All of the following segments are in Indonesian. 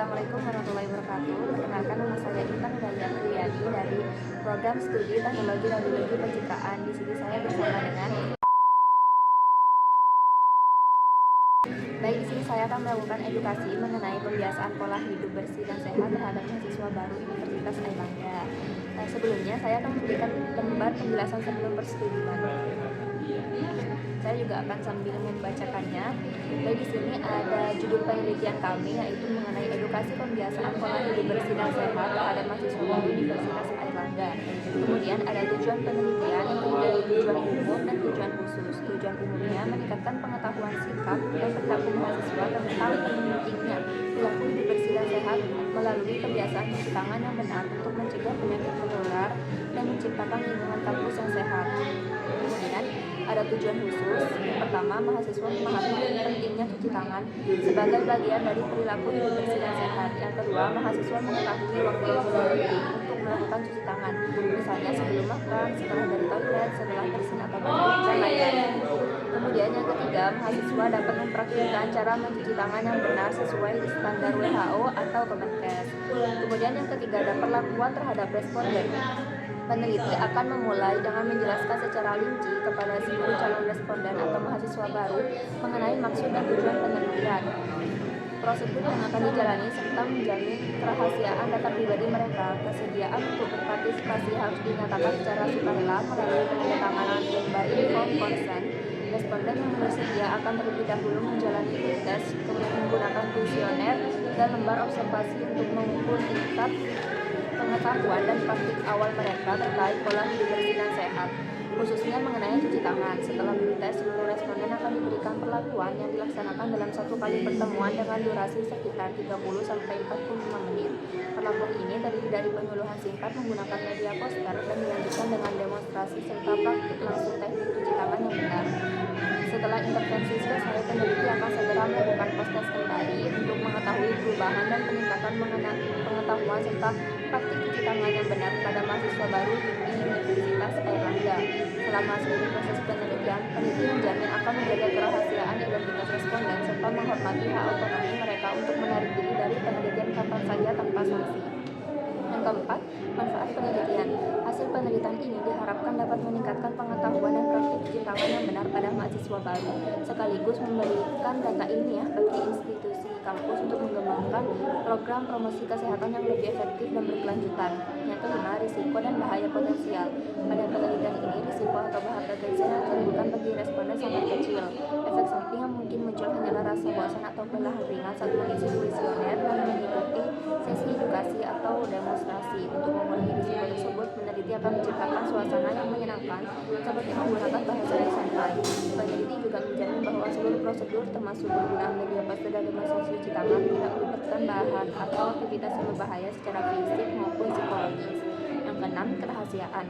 Assalamualaikum warahmatullahi wabarakatuh. Perkenalkan, nama saya Intan Hidayah Riyadi dari program studi Teknologi Radiologi Pencitraan. Di sini saya bersama dengan di sini saya akan melakukan edukasi mengenai pembiasaan pola hidup bersih dan sehat terhadap mahasiswa baru Universitas Airlangga. Sebelumnya saya akan memberikan lembar penjelasan sebelum persetujuan. Saya juga akan sambil membacakannya. Baik, di sini ada judul penelitian kami, yaitu mengenai edukasi pembiasaan pola hidup bersih dan sehat terhadap mahasiswa baru Universitas Airlangga. Kemudian ada tujuan penelitian, yang terdiri dari tujuan umum dan tujuan khusus. Tujuan umumnya meningkatkan pengetahuan sikap dan perilaku mahasiswa tentang pentingnya perilaku hidup bersih dan sehat melalui kebiasaan cuci tangan yang benar untuk mencegah penyakit menular dan menciptakan lingkungan kampus yang sehat. Kemudian ada tujuan khusus. Yang pertama, mahasiswa memahami pentingnya cuci tangan sebagai bagian dari perilaku hidup bersih dan sehat. Yang kedua, mahasiswa mengetahui waktu yang penting untuk melakukan cuci tangan, misalnya sebelum makan, setelah dari toilet, setelah bersin atau mandi, dan lain-lain. Kemudian yang ketiga, mahasiswa dapat mempraktikkan cara mencuci tangan yang benar sesuai standar WHO atau Kemenkes. Kemudian yang ketiga, ada perlakuan terhadap responden. Peneliti akan memulai dengan menjelaskan secara rinci kepada seluruh calon responden atau mahasiswa baru mengenai maksud dan tujuan penelitian, prosedur yang akan dijalani, serta menjamin kerahasiaan data pribadi mereka. Kesediaan untuk berpartisipasi harus dinyatakan secara sukarela melalui penandatanganan lembar inform consent. Responden yang bersedia akan terlebih dahulu menjalani tes, kemudian menggunakan kuesioner dan lembar observasi untuk mengukur tingkat pengetahuan dan praktik awal mereka terkait pola hidup bersih dan sehat, khususnya mengenai cuci tangan. Setelah dites, seluruh responden akan diberikan perlakuan yang dilaksanakan dalam satu kali pertemuan dengan durasi sekitar 30-45 menit. Perlakuan ini terdiri dari penyuluhan singkat menggunakan media poster dan dilanjutkan dengan demonstrasi serta praktik langsung teknik cuci tangan yang benar. Setelah intervensi selesai, peneliti akan segera melakukan post-test kembali untuk mengetahui perubahan dan peningkatan pengetahuan serta praktik cuci tangan yang benar pada mahasiswa baru di Universitas Airlangga. Selama seluruh proses penelitian, peneliti menjamin akan menjaga kerahasiaan identitas responden serta menghormati hak otonomi mereka untuk menarik diri dari penelitian kapan saja tanpa sanksi. Yang keempat, manfaat penelitian. Hasil penelitian ini diharapkan dapat meningkatkan pengetahuan dan praktik cuci tangan yang benar pada mahasiswa baru, sekaligus memberikan data ilmiah bagi institusi kampus untuk mengembangkan program promosi kesehatan yang lebih efektif dan berkelanjutan. Yang kelima, risiko dan bahaya potensial. Pada penelitian ini, risiko atau bahaya potensial yang ditimbulkan bagi responden sangat kecil. Efek samping yang mungkin muncul hanyalah rasa bosan atau kelelahan ringan saat mengisi kuesioner dan mengikuti sesi edukasi atau demonstrasi. Untuk mengurangi risiko tersebut, peneliti akan menciptakan suasana yang menyenangkan seperti menggunakan bahasa yang santai. Peneliti juga menjamin bahwa seluruh prosedur termasuk penggunaan media poster dan demonstrasi cuci tangan tidak melibatkan bahan atau aktivitas yang berbahaya secara fisik maupun psikologis. Yang keenam, kerahasiaan.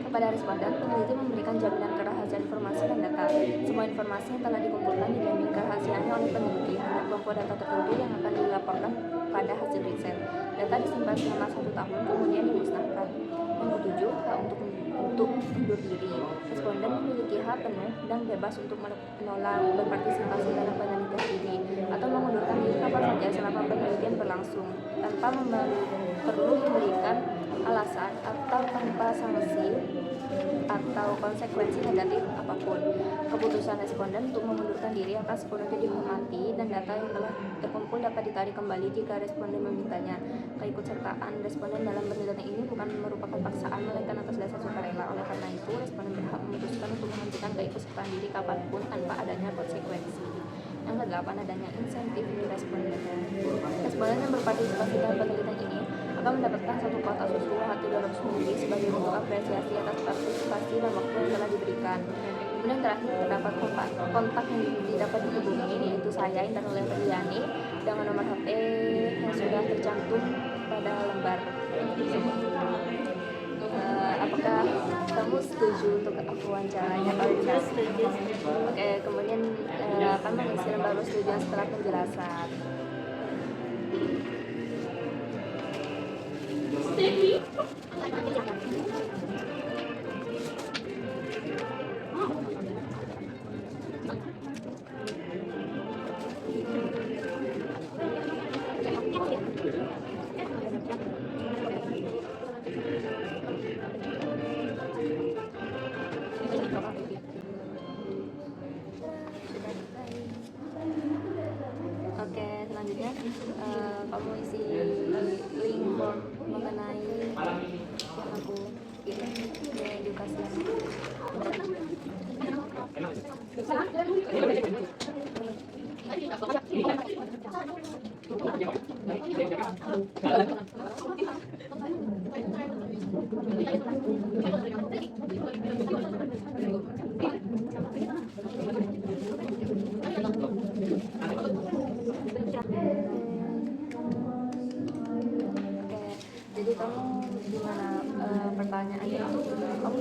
Kepada responden, peneliti memberikan jaminan kerahasiaan informasi dan data. Semua informasi yang telah dikumpulkan dijamin kerahasiaannya oleh peneliti. Hanya kelompok data tertentu yang akan dilaporkan pada hasil riset. Data disimpan selama 1 tahun, kemudian dimusnahkan. Yang ketujuh, hak untuk undur diri. Responden memiliki hak penuh dan bebas untuk menolak berpartisipasi dalam penelitian ini atau mengundurkan diri kapan saja selama penelitian berlangsung, tanpa perlu memberikan alasan atau tanpa sanksi atau konsekuensi negatif apapun. Keputusan responden untuk mengundurkan diri akan sepenuhnya dihormati dan data yang telah terkumpul dapat ditarik kembali jika responden memintanya. Keikutsertaan responden dalam penelitian ini bukan merupakan paksaan melainkan atas dasar sukarela. Oleh karena itu, responden berhak memutuskan untuk menghentikan keikutsertaan diri kapanpun tanpa adanya konsekuensi. Yang kedelapan, adanya insentif dari responden. Responden yang berpartisipasi dalam penelitian ini akan mendapatkan satu kuota susu H300 ml sebagai bentuk apresiasi atas partisipasi dan waktu yang telah diberikan. Kemudian terakhir, terdapat kontak yang dapat dihubungi, yaitu saya Intan Hidayah dengan nomor HP yang sudah tercantum pada lembar tersebut. Apakah kamu setuju untuk aku wawancaranya? Kalau tidak setuju, oke, kemudian akan mengisi lembar persetujuan setelah penjelasan. Oke, selanjutnya kamu isi link form mengenai yang aku kirim ke edukasi. Oke, jadi kamu gimana pertanyaannya itu kamu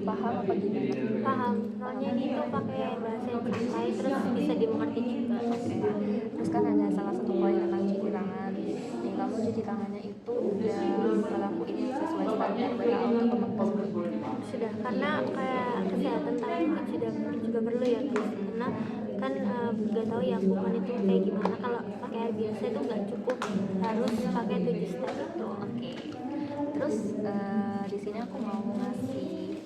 paham apa gimana? Paham, soalnya ini tuh pakai bahasa yang santai terus bisa dimengerti juga. Oke. Terus kan ada salah satu poin tentang cuci tangan. Nih kamu cuci tangannya itu udah ngelakuin yang sesuai standar WHO untuk pemangkas. Sudah, karena kayak kesehatan tangan kan juga perlu ya guys, karena kan gak tahu ya kuman itu kayak gimana. Kalau pakai air biasa itu nggak cukup, harus pakai 7 step itu. Oke. Terus di sini aku mau ngasih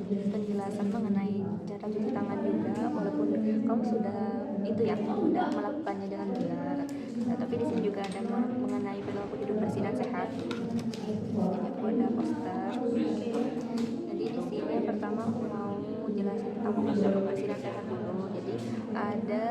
penjelasan mengenai cara cuci tangan juga, walaupun kamu sudah itu ya sudah melakukannya dengan benar. Nah, tapi di sini juga ada mengenai perilaku hidup bersih dan sehat. Jadi aku ada poster. Jadi di sini yang pertama aku mau jelasin tentang perilaku hidup bersih dan sehat dulu. Jadi ada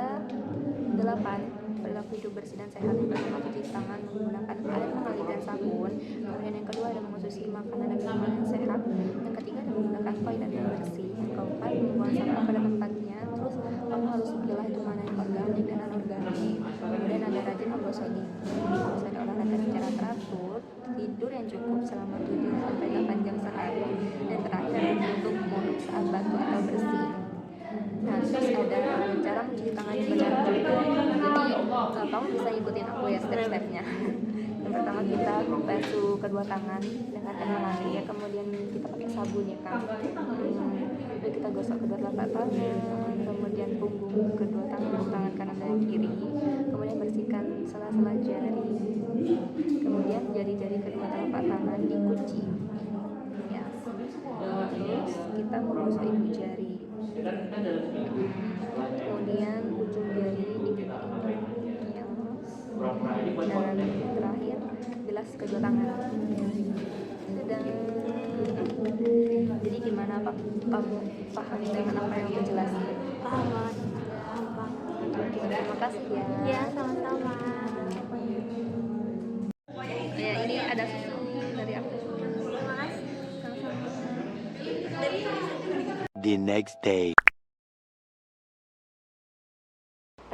8 perilaku hidup bersih dan sehat. Yang pertama cuci tangan menggunakan air mengalir dan sabun. Kemudian yang kedua ada mengonsumsi makanan dan minuman yang sehat. Yang ketiga ada menggunakan toilet yang bersih. Yang keempat membuang sampah pada tempatnya. Terus kamu harus pilih itu mana yang organik dan anorganik. Kemudian ada rajin menggosok gigi. Terus ada olahraga secara teratur. Tidur yang cukup selama 7-8 jam sehari. Dan terakhir ada tutup mulut saat batuk atau bersih. Nah, terus ada cara mencuci tangan yang benar juga. Jadi kamu bisa ikutin aku ya step-stepnya. Yang pertama kita basuh kedua tangan dengan air mengalir, kemudian kita pakai sabun ya kan. Lalu kita gosok kedua telapak tangan, kemudian punggung kedua tangan kanan dan kiri, kemudian bersihkan sela-sela jari, kemudian jari-jari kedua telapak tangan dikunci. Ya. Terus kita menggosok ibu jari. Kemudian ujung jari digigit. Dan terakhir bilas kedua tangan. Sudah. Jadi gimana Pak? Kamu paham dengan apa yang aku jelasin? Paham banget. Terima kasih ya. Ya, sama-sama. Ya, ini ada susu dari aku. Terima kasih. The next day.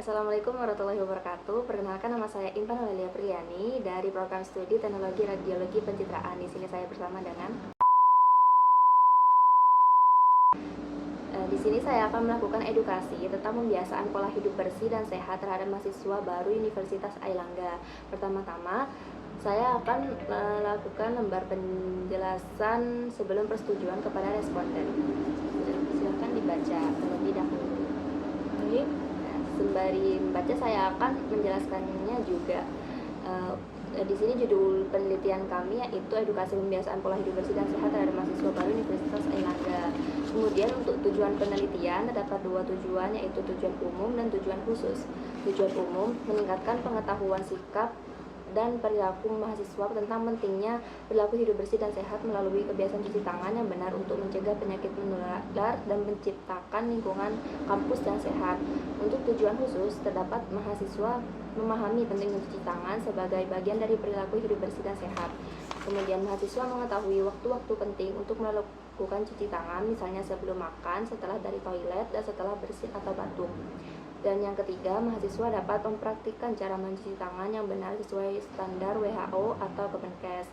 Assalamualaikum warahmatullahi wabarakatuh. Perkenalkan, nama saya Intan Aurelia Priyani dari program studi Teknologi Radiologi Pencitraan. Di sini saya bersama dengan di sini saya akan melakukan edukasi tentang pembiasaan pola hidup bersih dan sehat terhadap mahasiswa baru Universitas Airlangga. Pertama-tama, saya akan melakukan lembar penjelasan sebelum persetujuan kepada responden. Silakan dibaca terlebih dahulu. Baik. Sembari membaca saya akan menjelaskannya juga. Di sini judul penelitian kami yaitu edukasi pembiasaan pola hidup bersih dan sehat terhadap mahasiswa baru Universitas Airlangga. Kemudian untuk tujuan penelitian terdapat 2 tujuan, yaitu tujuan umum dan tujuan khusus. Tujuan umum meningkatkan pengetahuan sikap dan perilaku mahasiswa tentang pentingnya perilaku hidup bersih dan sehat melalui kebiasaan cuci tangan yang benar untuk mencegah penyakit menular dan menciptakan lingkungan kampus yang sehat. Untuk tujuan khusus, terdapat mahasiswa memahami pentingnya cuci tangan sebagai bagian dari perilaku hidup bersih dan sehat. Kemudian mahasiswa mengetahui waktu-waktu penting untuk melakukan cuci tangan, misalnya sebelum makan, setelah dari toilet, dan setelah bersin atau batuk. Dan yang ketiga, mahasiswa dapat mempraktikkan cara mencuci tangan yang benar sesuai standar WHO atau Kemenkes.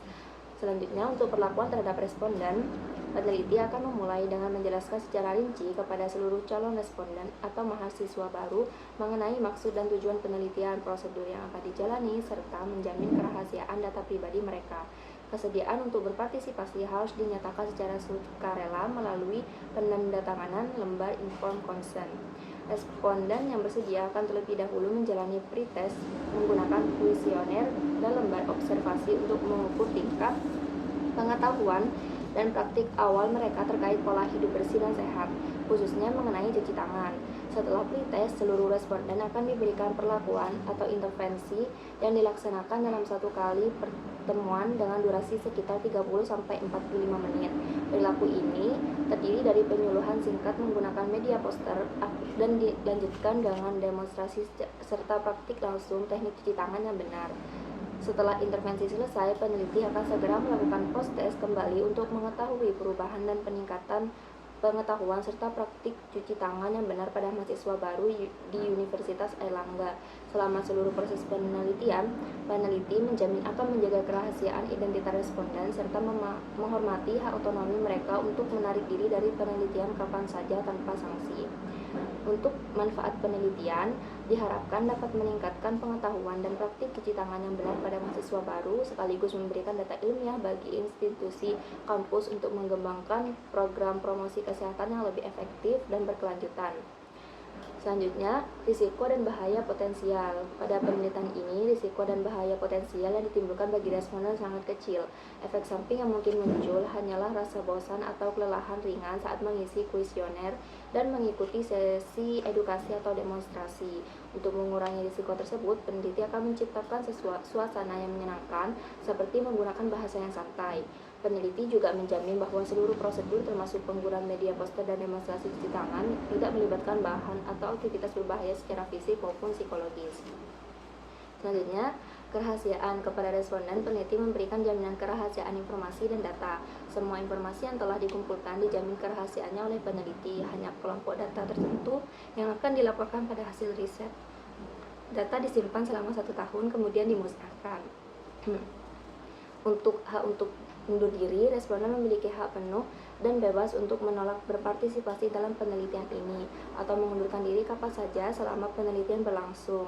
Selanjutnya, untuk perlakuan terhadap responden, peneliti akan memulai dengan menjelaskan secara rinci kepada seluruh calon responden atau mahasiswa baru mengenai maksud dan tujuan penelitian, prosedur yang akan dijalani, serta menjamin kerahasiaan data pribadi mereka. Kesediaan untuk berpartisipasi harus dinyatakan secara sukarela melalui penandatanganan lembar inform consent. Responden yang bersedia akan terlebih dahulu menjalani pretest menggunakan kuesioner dan lembar observasi untuk mengukur tingkat pengetahuan dan praktik awal mereka terkait pola hidup bersih dan sehat, khususnya mengenai cuci tangan. Setelah pretest, seluruh responden akan diberikan perlakuan atau intervensi yang dilaksanakan dalam satu kali pertemuan dengan durasi sekitar 30-45 menit. Perilaku ini terdiri dari penyuluhan singkat menggunakan media poster dan dilanjutkan dengan demonstrasi serta praktik langsung teknik cuci tangan yang benar. Setelah intervensi selesai, peneliti akan segera melakukan post-test kembali untuk mengetahui perubahan dan peningkatan pengetahuan serta praktik cuci tangan yang benar pada mahasiswa baru di Universitas Airlangga. Selama seluruh proses penelitian, peneliti menjamin akan menjaga kerahasiaan identitas responden serta menghormati hak otonomi mereka untuk menarik diri dari penelitian kapan saja tanpa sanksi. Untuk manfaat penelitian, diharapkan dapat meningkatkan pengetahuan dan praktik cuci tangan yang benar pada mahasiswa baru, sekaligus memberikan data ilmiah bagi institusi kampus untuk mengembangkan program promosi kesehatan yang lebih efektif dan berkelanjutan. Selanjutnya, risiko dan bahaya potensial. Pada penelitian ini, risiko dan bahaya potensial yang ditimbulkan bagi responden sangat kecil. Efek samping yang mungkin muncul hanyalah rasa bosan atau kelelahan ringan saat mengisi kuesioner dan mengikuti sesi edukasi atau demonstrasi. Untuk mengurangi risiko tersebut, peneliti akan menciptakan suasana yang menyenangkan seperti menggunakan bahasa yang santai. Peneliti juga menjamin bahwa seluruh prosedur termasuk penggunaan media poster dan demonstrasi cuci tangan tidak melibatkan bahan atau aktivitas berbahaya secara fisik maupun psikologis. Selanjutnya, kerahasiaan. Kepada responden, peneliti memberikan jaminan kerahasiaan informasi dan data. Semua informasi yang telah dikumpulkan dijamin kerahasiaannya oleh peneliti. Hanya kelompok data tertentu yang akan dilaporkan pada hasil riset. Data disimpan selama 1 tahun, kemudian dimusnahkan. Untuk undur diri, responden memiliki hak penuh dan bebas untuk menolak berpartisipasi dalam penelitian ini atau mengundurkan diri kapan saja selama penelitian berlangsung,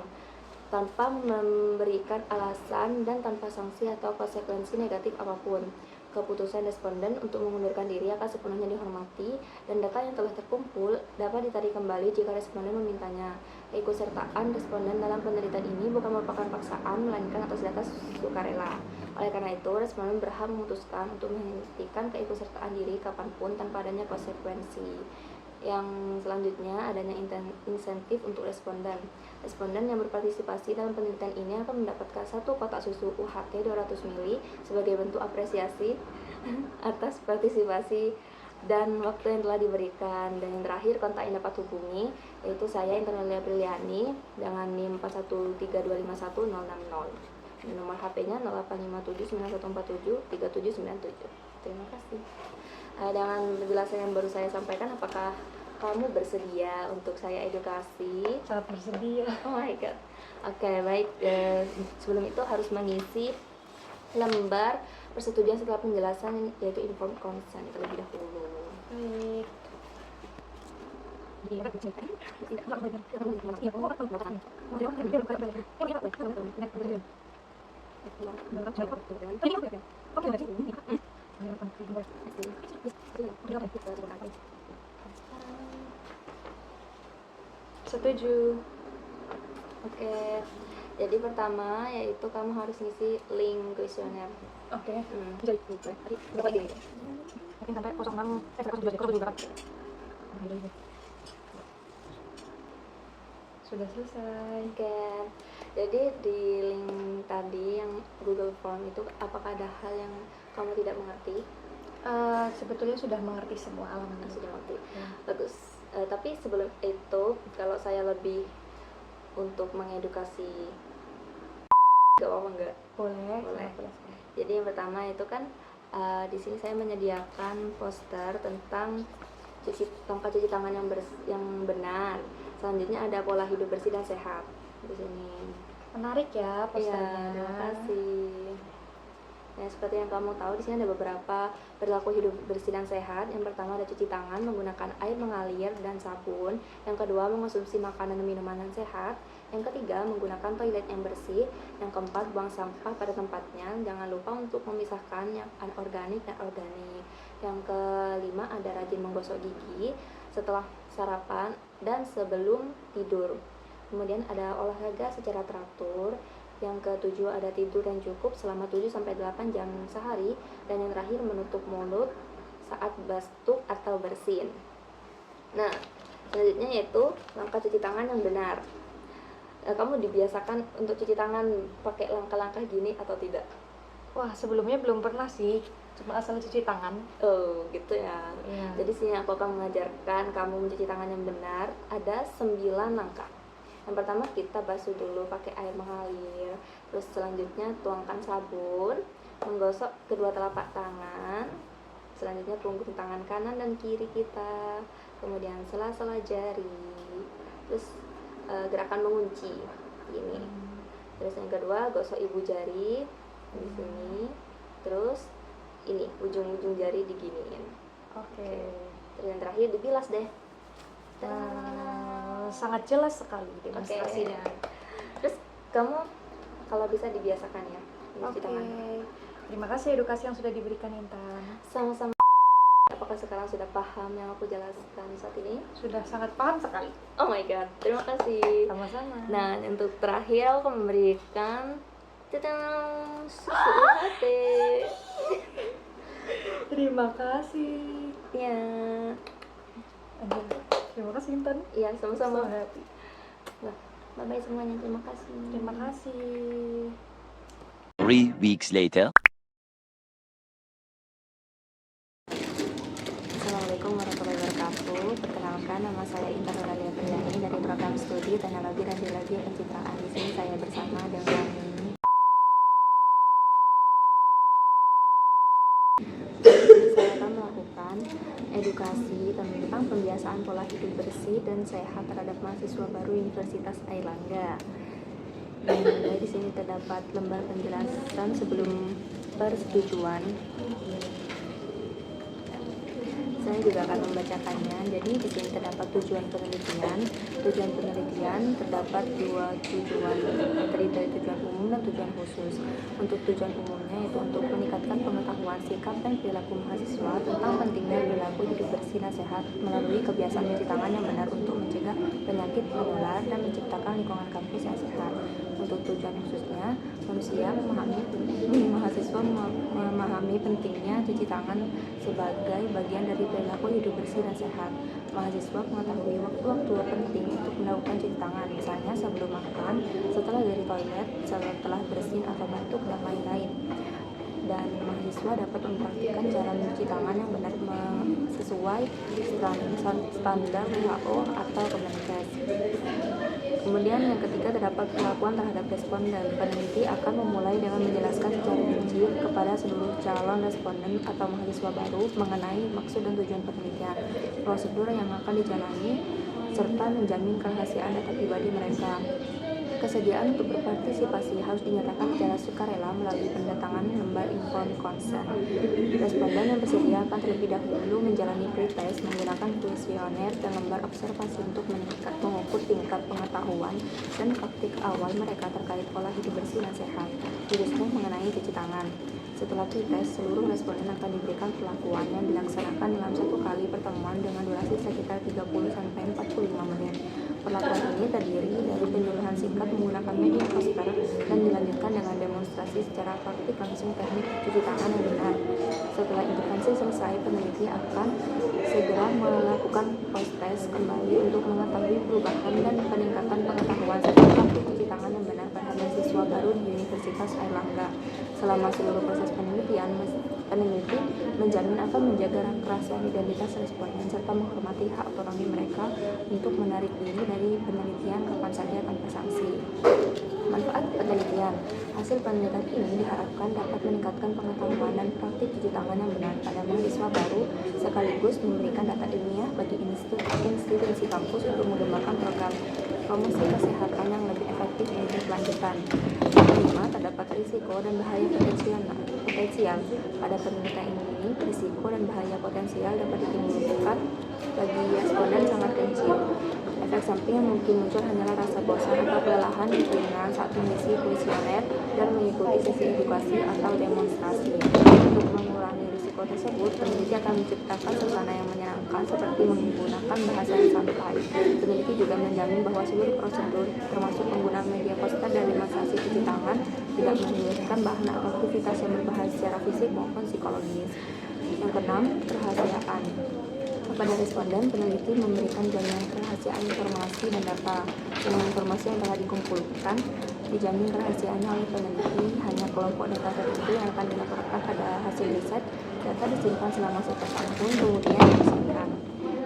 tanpa memberikan alasan dan tanpa sanksi atau konsekuensi negatif apapun. Keputusan responden untuk mengundurkan diri akan sepenuhnya dihormati dan data yang telah terkumpul dapat ditarik kembali jika responden memintanya. Keikutsertaan responden dalam penelitian ini bukan merupakan paksaan, melainkan atas dasar sukarela. Oleh karena itu, responden berhak memutuskan untuk menghentikan keikutsertaan diri kapanpun tanpa adanya konsekuensi. Yang selanjutnya, adanya insentif untuk responden. Responden yang berpartisipasi dalam penelitian ini akan mendapatkan 1 kotak susu UHT 200 ml sebagai bentuk apresiasi atas partisipasi dan waktu yang telah diberikan. Dan yang terakhir, kontak yang dapat hubungi yaitu saya, Internelia Briliani, dengan NIM 41351060. Nomor HP-nya 085791473797. Terima kasih. Dengan penjelasan yang baru saya sampaikan, apakah kamu bersedia untuk saya edukasi? Sangat bersedia. Oh my god. Oke, baik. Sebelum itu harus mengisi lembar persetujuan setelah penjelasan, yaitu informed consent terlebih dahulu. Baik. Setuju. Oke. Jadi pertama yaitu kamu harus ngisi link kuesioner. Oke. Jadi berapa ini? Mungkin sampai 06 08. Sudah selesai. Oke. Jadi di link tadi yang Google Form itu, apakah ada hal yang kamu tidak mengerti? Sebetulnya sudah mengerti semua alaman. Sudah mengerti. Ya. Bagus. Tapi sebelum itu, kalau saya lebih untuk mengedukasi, gak apa-apa nggak? Boleh. Boleh. Boleh. Jadi yang pertama itu kan di sini saya menyediakan poster tentang tongkat cuci tangan yang benar. Selanjutnya ada pola hidup bersih dan sehat di sini. Menarik ya posternya. Iya, terima kasih. Nah, seperti yang kamu tahu, di sini ada beberapa perilaku hidup bersih dan sehat. Yang pertama ada cuci tangan menggunakan air mengalir dan sabun. Yang kedua, mengonsumsi makanan dan minuman yang sehat. Yang ketiga, menggunakan toilet yang bersih. Yang keempat, buang sampah pada tempatnya. Jangan lupa untuk memisahkan yang anorganik dan organik. Yang kelima, ada rajin menggosok gigi. Setelah sarapan, dan sebelum tidur. Kemudian ada olahraga secara teratur. Yang ketujuh ada tidur yang cukup selama 7-8 jam sehari. Dan yang terakhir menutup mulut saat batuk atau bersin. Nah, selanjutnya yaitu langkah cuci tangan yang benar. Kamu dibiasakan untuk cuci tangan pakai langkah-langkah gini atau tidak? Wah, sebelumnya belum pernah sih, cuma asal cuci tangan. Oh, gitu ya. Iya. Jadi sini aku akan mengajarkan kamu mencuci tangan yang benar. Ada 9 langkah. Yang pertama, kita basuh dulu pakai air mengalir. Terus selanjutnya tuangkan sabun, menggosok kedua telapak tangan. Selanjutnya punggung tangan kanan dan kiri kita. Kemudian sela-sela jari. Terus gerakan mengunci ini. Terus yang kedua, gosok ibu jari di sini. Terus ini ujung-ujung jari diginiin. Oke. Terus yang terakhir dibilas deh. Sangat jelas sekali demonstrasinya. Terus kamu kalau bisa dibiasakan ya mencuci Oke. tangan. Terima kasih edukasi yang sudah diberikan Intan. Sama-sama. Apakah sekarang sudah paham yang aku jelaskan saat ini? Sudah sangat paham sekali. Oh my god, terima kasih. Sama-sama. Nah, untuk terakhir aku memberikan susu UHT. Terima kasih. Ya, Terima kasih Intan. iya sama-sama. So happy. Nah, bye-bye semuanya. Terima kasih. Terima kasih. 3 weeks later. Assalamualaikum warahmatullahi wabarakatuh. Perkenalkan, nama saya Intan Nuralia Priani dari program studi Teknologi Radiologi Pencitraan. Di sini saya bersama dengan saya akan melakukan edukasi tentang pembiasaan pola hidup bersih dan sehat terhadap mahasiswa baru Universitas Airlangga. Dan di sini terdapat lembar penjelasan sebelum persetujuan. Saya juga akan membacakannya. Jadi di sini terdapat tujuan penelitian. Tujuan penelitian terdapat 2 tujuan, terdiri dari tujuan umum dan tujuan khusus. Untuk tujuan umumnya yaitu untuk meningkatkan pengetahuan sikap dan perilaku mahasiswa tentang pentingnya perilaku hidup bersih dan sehat melalui kebiasaan cuci tangan yang benar untuk mencegah penyakit menular dan menciptakan lingkungan kampus yang sehat. Untuk tujuan khususnya, mahasiswa memahami pentingnya cuci tangan sebagai bagian dari perilaku hidup bersih dan sehat. Mahasiswa mengetahui waktu-waktu penting untuk melakukan cuci tangan, misalnya sebelum makan, setelah dari toilet, setelah bersin atau batuk, dan lain-lain. Dan mahasiswa dapat mempraktikkan cara mencuci tangan yang benar sesuai standar WHO atau Kemenkes. Kemudian yang ketiga terdapat perlakuan terhadap responden. Peneliti akan memulai dengan menjelaskan secara rinci kepada seluruh calon responden atau mahasiswa baru mengenai maksud dan tujuan penelitian, prosedur yang akan dijalani, serta menjamin kerahasiaan data pribadi mereka. Kesediaan untuk berpartisipasi harus dinyatakan secara sukarela melalui pendatangan lembar informed consent. Responden yang bersedia akan terlebih dahulu menjalani pretest menggunakan kuesioner dan lembar observasi untuk mengukur tingkat pengetahuan dan praktik awal mereka terkait pola hidup bersih dan sehat, khususnya mengenai cuci tangan. Setelah pretest, seluruh responden akan diberikan perlakuan yang dilaksanakan dalam 1 kali pertemuan dengan durasi sekitar 30-45 menit. Perlakuan ini terdiri dari penyuluhan singkat menggunakan media poster dan dilanjutkan dengan demonstrasi secara praktik langsung teknik cuci tangan yang benar. Setelah intervensi selesai, peneliti akan segera melakukan post-test kembali untuk mengetahui perubahan dan peningkatan pengetahuan serta praktik cuci tangan yang benar pada mahasiswa baru di Universitas Airlangga. Selama seluruh proses penelitian, peneliti menjamin akan menjaga kerahasiaan identitas responden serta menghormati hak otonomi mereka untuk menarik diri dari penelitian kapan saja tanpa sanksi. Manfaat penelitian. Hasil penelitian ini diharapkan dapat meningkatkan pengetahuan dan praktik cuci tangan yang benar pada mahasiswa baru, sekaligus memberikan data ilmiah bagi institusi kampus untuk mengembangkan program promosi kesehatan yang lebih efektif untuk kelanjutan. Yang kelima, terdapat risiko dan bahaya potensial. Pada penelitian ini, risiko dan bahaya potensial dapat ditimbulkan bagi responden sangat kecil. Efek samping yang mungkin muncul hanyalah rasa bosan atau kelelahan ringan saat mengisi kuesioner dan mengikuti sesi edukasi atau demonstrasi. Untuk mengurangi risiko tersebut, peneliti akan menciptakan suasana yang menyenangkan seperti menggunakan bahasa yang santai. Peneliti juga menjamin bahwa seluruh prosedur, termasuk penggunaan media poster dan demonstrasi cuci tangan, tidak menimbulkan bahan atau aktivitas yang berbahaya secara fisik maupun psikologis. Yang keenam, kerahasiaan. Kepada responden, peneliti memberikan jaminan kerahasiaan informasi dan data. Dengan informasi yang telah dikumpulkan, dijamin kerahasiaannya oleh peneliti. Hanya kelompok data tertentu yang akan dilaporkan pada hasil riset. Data disimpan selama 1 tahun, kemudian dibersihkan.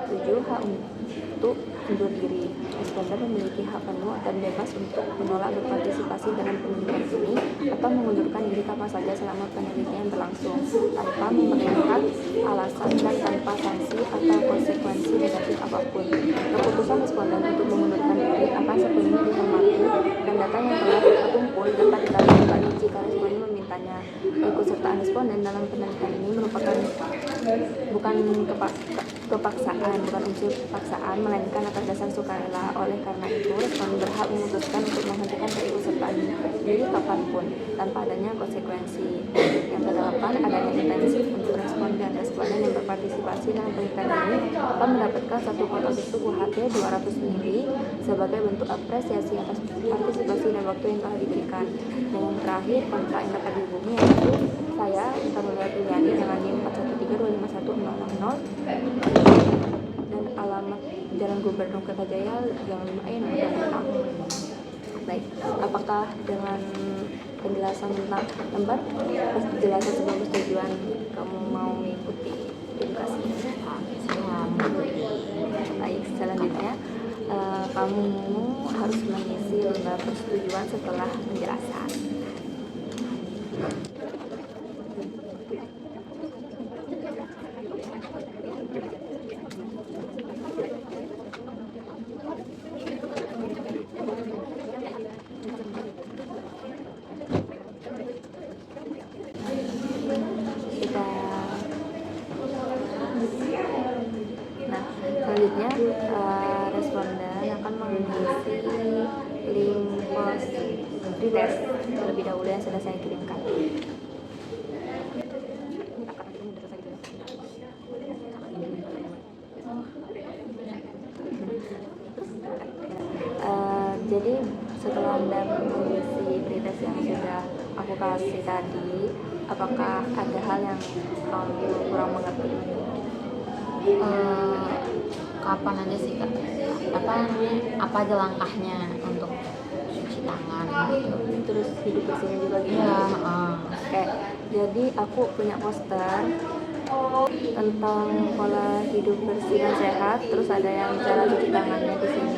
7. Hak untuk undur diri. Responden memiliki hak penuh dan bebas untuk menolak berpartisipasi dalam penelitian ini atau mengundurkan diri kapan saja selama penelitian berlangsung, tanpa memperlihatkan alasan dan tanpa sanksi atau konsekuensi negatif apapun. Keputusan responden untuk mengundurkan diri akan sepenuhnya dihormati dan data yang telah terkumpul dapat ditarik kembali jika responden memintanya. Keikutsertaan responden dalam penelitian ini merupakan bukan unsur paksaan, melainkan atas dasar sukarela. Oleh karena itu, responden berhak memutuskan untuk menghentikan keikutsertaan diri kapanpun tanpa adanya konsekuensi. Yang kedelapan, adanya intensif untuk responden yang berpartisipasi dalam penelitian ini akan mendapatkan 1 kotak susu UHT 200 ml sebagai bentuk apresiasi atas partisipasi dan waktu yang telah diberikan. Dan yang terakhir, kontak yang dapat dihubungi yaitu saya, Tarulia Piliani, dengan NIM 413251060 dan alamat Jalan Gubernur Kertajaya Gang 5E nomor 26. Baik, apakah dengan penjelasan tentang lembar penjelasan sebelum persetujuan kamu mau mengikuti edukasi? Saya mengikuti. Baik, selanjutnya kamu harus mengisi lembar persetujuan setelah penjelasan. Selanjutnya responden akan mengisi link post retest terlebih dahulu yang sudah saya kirimkan. Jadi setelah Anda mengisi pretest yang sudah aku kasih tadi, apakah ada hal yang kamu kurang mengerti? Kapan aja sih Kak? Apa aja langkahnya untuk cuci tangan gitu? Terus hidup bersihnya juga gitu. Ya, Oke, jadi aku punya poster tentang pola hidup bersih dan sehat. Terus ada yang cara cuci tangannya di sini.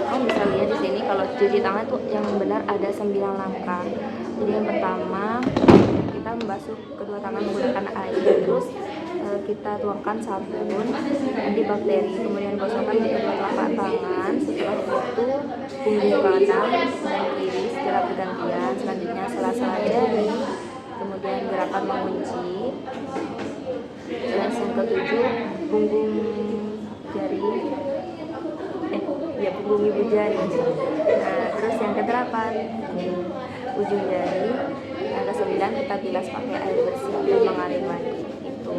Kamu bisa lihat di sini kalau cuci tangan itu yang benar ada 9 langkah. Jadi yang pertama, kita membasuh kedua tangan menggunakan air, terus kita tuangkan sabun antibakteri, kemudian gosokkan di kedua telapak tangan. Setelah itu punggung kanan dan kiri secara bergantian. Selanjutnya sela-sela jari, kemudian gerakan mengunci. Dan yang ketujuh, punggung ibu jari. Nah, terus yang kedelapan, ujung jari. Yang ke-9 kita bilas pakai air bersih dan mengalir lagi. Itu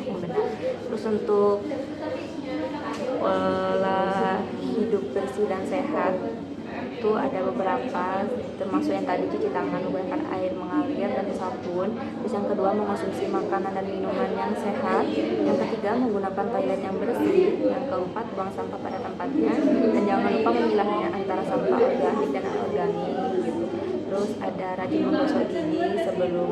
yang benar. Terus untuk pola hidup bersih dan sehat itu ada beberapa, termasuk yang tadi cuci tangan menggunakan air mengalir dan sabun. Terus yang kedua, mengonsumsi makanan dan minuman yang sehat. Yang ketiga, menggunakan toilet yang bersih. Yang keempat, buang sampah pada tempatnya dan jangan lupa memilahnya antara sampah organik dan anorganik gitu. Terus ada rajin menggosok gigi sebelum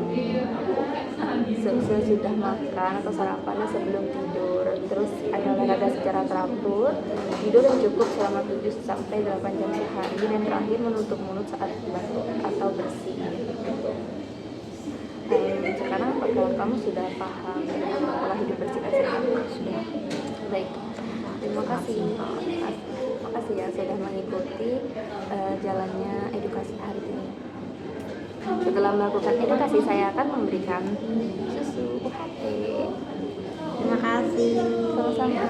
sesudah makan atau sarapan sebelum tidur. Terus ada olahraga secara teratur, tidur yang cukup selama 7-8 jam sehari, dan terakhir menutup mulut saat batuk atau bersin. Sekarang apakah kamu sudah paham tentang pola hidup bersih dan sehat? Sudah. Baik. Terima kasih. Terima kasih ya sudah mengikuti jalannya edukasi hari ini. Setelah melakukan edukasi, saya akan memberikan susu UHT. Terima kasih. Sama-sama.